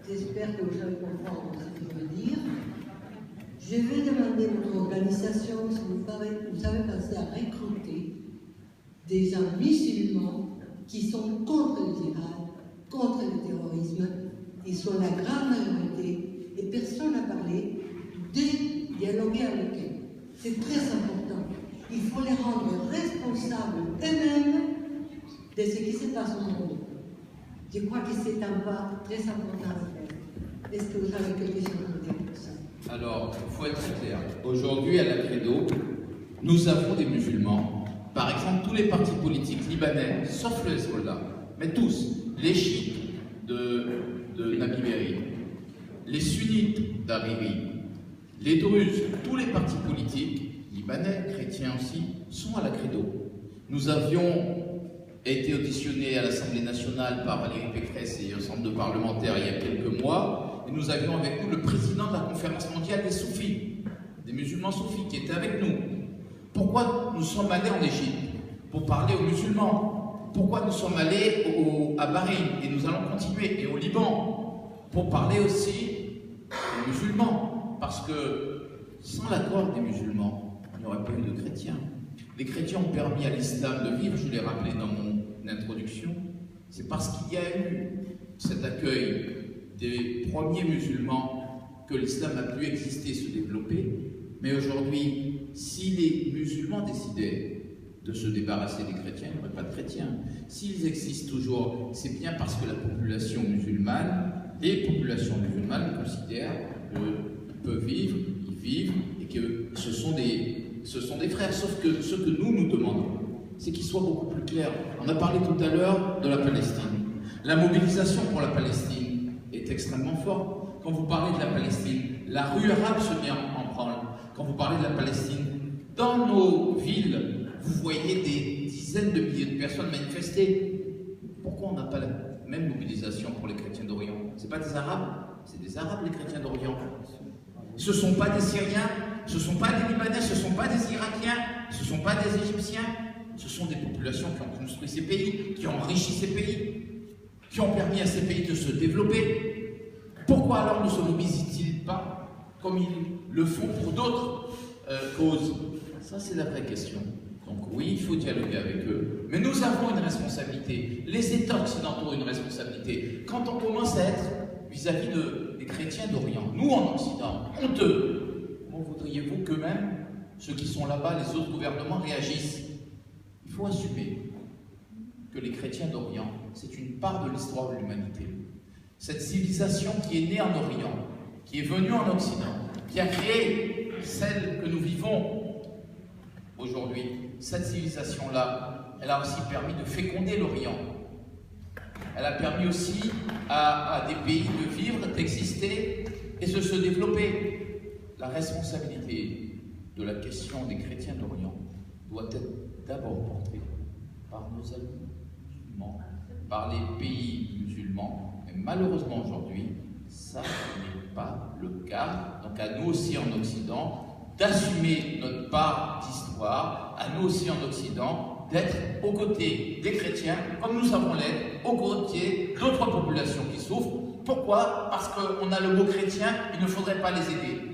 J'espère que vous allez comprendre ce que je veux dire. Je vais demander à votre organisation si vous savez passer à recruter des gens musulmans qui sont contre le djihad, contre le terrorisme. Ils sont la grande majorité et personne n'a parlé de dialoguer avec eux. C'est très important. Il faut les rendre responsables eux-mêmes de ce qui se passe aujourd'hui. Je crois que c'est un pas très important à faire. Est-ce que vous avez quelque chose à dire pour ça? Alors, il faut être très clair. Aujourd'hui, à la Credo, nous avons des musulmans. Par exemple, tous les partis politiques libanais, sauf le Hezbollah, mais tous, les chiites de Nabi Berri, les sunnites d'Hariri, les druzes, tous les partis politiques, libanais, chrétiens aussi, sont à la Credo. Nous avions été auditionnés à l'Assemblée nationale par Valérie Pécresse et l'ensemble de parlementaires il y a quelques mois, et nous avions avec nous le président de la conférence mondiale des soufis, des musulmans soufis, qui était avec nous. Pourquoi nous sommes allés en Égypte? Pour parler aux musulmans. Pourquoi nous sommes allés à Bahreïn, et nous allons continuer, et au Liban, pour parler aussi aux musulmans. Parce que sans l'accord des musulmans, il n'y aurait pas eu de chrétiens. Les chrétiens ont permis à l'islam de vivre, je l'ai rappelé dans mon introduction. C'est parce qu'il y a eu cet accueil des premiers musulmans que l'islam a pu exister, se développer. Mais aujourd'hui, si les musulmans décidaient de se débarrasser des chrétiens, il n'y aurait pas de chrétiens. S'ils existent toujours, c'est bien parce que la population musulmane, les populations musulmanes considèrent qu'ils peuvent vivre, ils vivent, et que ce sont des frères. Sauf que ce que nous demandons, c'est qu'ils soient beaucoup plus clairs. On a parlé tout à l'heure de la Palestine. La mobilisation pour la Palestine est extrêmement forte. Quand vous parlez de la Palestine, la rue arabe se met en branle. Quand vous parlez de la Palestine, dans nos villes, vous voyez des dizaines de milliers de personnes manifester. Pourquoi on n'a pas la même mobilisation pour les chrétiens d'Orient? Ce ne sont pas des Arabes, c'est des Arabes les chrétiens d'Orient. Ce ne sont pas des Syriens, ce ne sont pas des Libanais, ce ne sont pas des Irakiens, ce ne sont pas des Égyptiens. Ce sont des populations qui ont construit ces pays, qui ont enrichi ces pays, qui ont permis à ces pays de se développer. Pourquoi alors ne se mobilisent-ils pas comme ils le font pour d'autres causes? Ça, c'est la vraie question. Donc oui, il faut dialoguer avec eux, mais nous avons une responsabilité. Les États occidentaux ont une responsabilité. Quand on commence à être vis-à-vis des chrétiens d'Orient, nous en Occident, honteux, comment voudriez-vous qu'eux-mêmes, ceux qui sont là-bas, les autres gouvernements réagissent? Il faut assumer que les chrétiens d'Orient, c'est une part de l'histoire de l'humanité. Cette civilisation qui est née en Orient, qui est venue en Occident, qui a créé celle que nous vivons aujourd'hui, cette civilisation-là, elle a aussi permis de féconder l'Orient. Elle a permis aussi à des pays de vivre, d'exister et de se développer. La responsabilité de la question des chrétiens d'Orient doit être d'abord portée par nos amis musulmans, par les pays musulmans. Mais malheureusement aujourd'hui, ça n'est pas le cas. Donc à nous aussi en Occident, d'assumer notre part d'histoire, à nous aussi en Occident, d'être aux côtés des chrétiens, comme nous savons l'être, aux côtés d'autres populations qui souffrent. Pourquoi? Parce qu'on a le mot chrétien, il ne faudrait pas les aider.